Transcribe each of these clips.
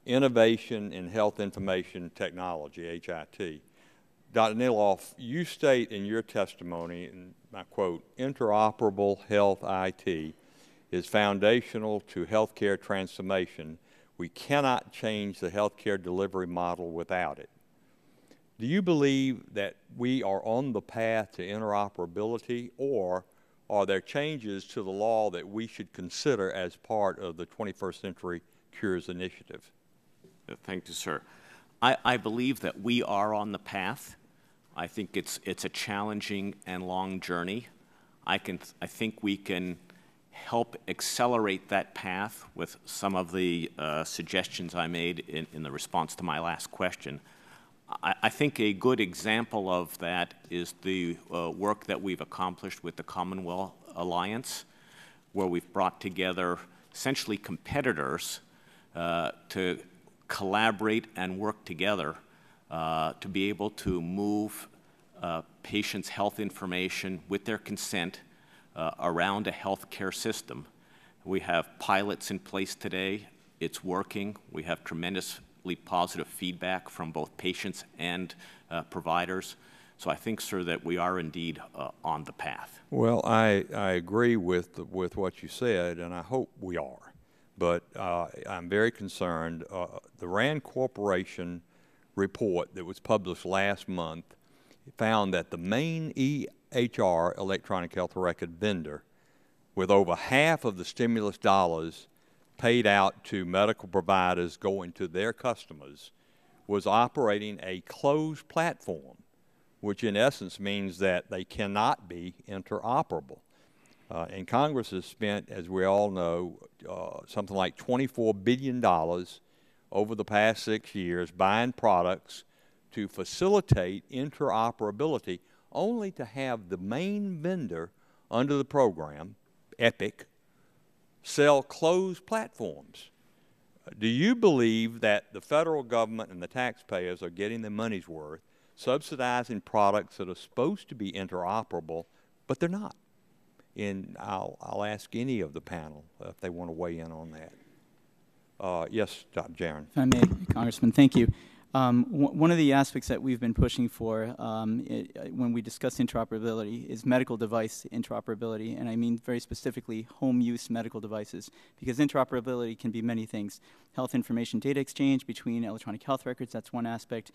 Innovation in Health Information Technology, HIT. Dr. Niloff, you state in your testimony, and I quote, interoperable health IT is foundational to healthcare transformation. We cannot change the healthcare delivery model without it. Do you believe that we are on the path to interoperability, or are there changes to the law that we should consider as part of the 21st Century Cures Initiative? Thank you, sir. I believe that we are on the path. I think it's a challenging and long journey. I think we can help accelerate that path with some of the suggestions I made in the response to my last question. I think a good example of that is the work that we've accomplished with the Commonwealth Alliance, where we've brought together essentially competitors to collaborate and work together to be able to move patients' health information with their consent around a healthcare system. We have pilots in place today. It's working. We have tremendously positive feedback from both patients and providers. So I think, sir, that we are indeed on the path. Well, I agree with what you said, and I hope we are. But I'm very concerned. The RAND Corporation report that was published last month found that the main EHR, electronic health record vendor, with over half of the stimulus dollars paid out to medical providers going to their customers, was operating a closed platform, which in essence means that they cannot be interoperable. And Congress has spent, as we all know, something like $24 billion over the past 6 years buying products to facilitate interoperability, only to have the main vendor under the program, Epic, sell closed platforms. Do you believe that the federal government and the taxpayers are getting their money's worth, subsidizing products that are supposed to be interoperable, but they're not? And I'll ask any of the panel if they want to weigh in on that. Yes, Dr. Jaron. If I may, Congressman, thank you. One of the aspects that we've been pushing for when we discuss interoperability is medical device interoperability, and I mean very specifically home use medical devices, because interoperability can be many things. Health information data exchange between electronic health records, that's one aspect.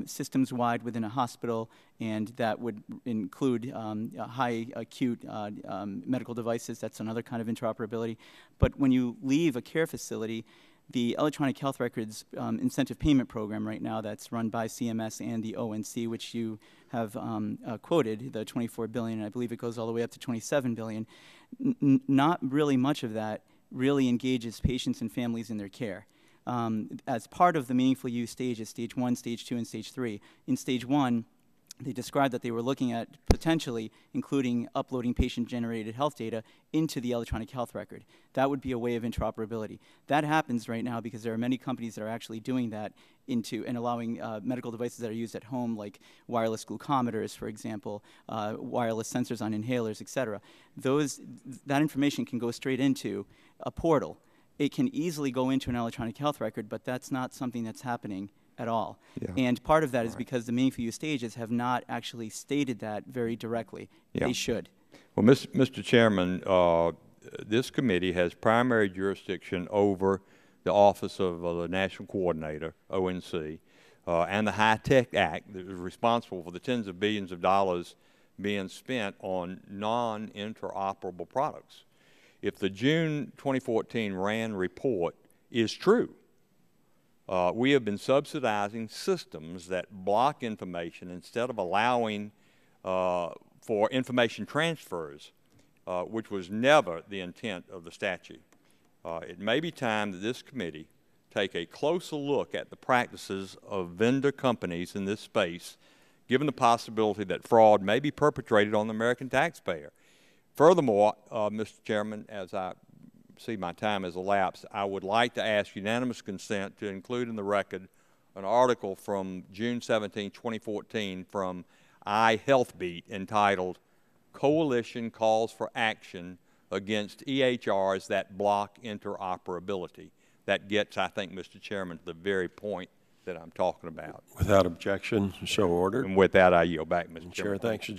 Systems wide within a hospital, and that would include high acute medical devices, that's another kind of interoperability. But when you leave a care facility, the electronic health records incentive payment program right now that's run by CMS and the ONC, which you have quoted, the $24 billion, and I believe it goes all the way up to $27 billion. Not really much of that really engages patients and families in their care. As part of the meaningful use stages, stage 1, stage 2, and stage 3. In stage 1, they described that they were looking at potentially including uploading patient-generated health data into the electronic health record. That would be a way of interoperability. That happens right now because there are many companies that are actually doing that and allowing medical devices that are used at home, like wireless glucometers, for example, wireless sensors on inhalers, et cetera. That information can go straight into a portal. It can easily go into an electronic health record, but that's not something that's happening at all. Yeah. And part of that is because the meaningful use stages have not actually stated that very directly. Yeah. They should. Well, Mr. Chairman, this committee has primary jurisdiction over the Office of the National Coordinator, ONC, and the HITECH Act that is responsible for the tens of billions of dollars being spent on non-interoperable products. If the June 2014 RAND report is true, we have been subsidizing systems that block information instead of allowing for information transfers, which was never the intent of the statute. It may be time that this committee take a closer look at the practices of vendor companies in this space, given the possibility that fraud may be perpetrated on the American taxpayer. Furthermore, Mr. Chairman, as I see my time has elapsed, I would like to ask unanimous consent to include in the record an article from June 17, 2014 from iHealthBeat entitled Coalition Calls for Action Against EHRs That Block Interoperability. that gets, I think, Mr. Chairman, to the very point that I'm talking about. Without objection, so ordered. And with that, I yield back, Mr. Chairman. Chair, thanks.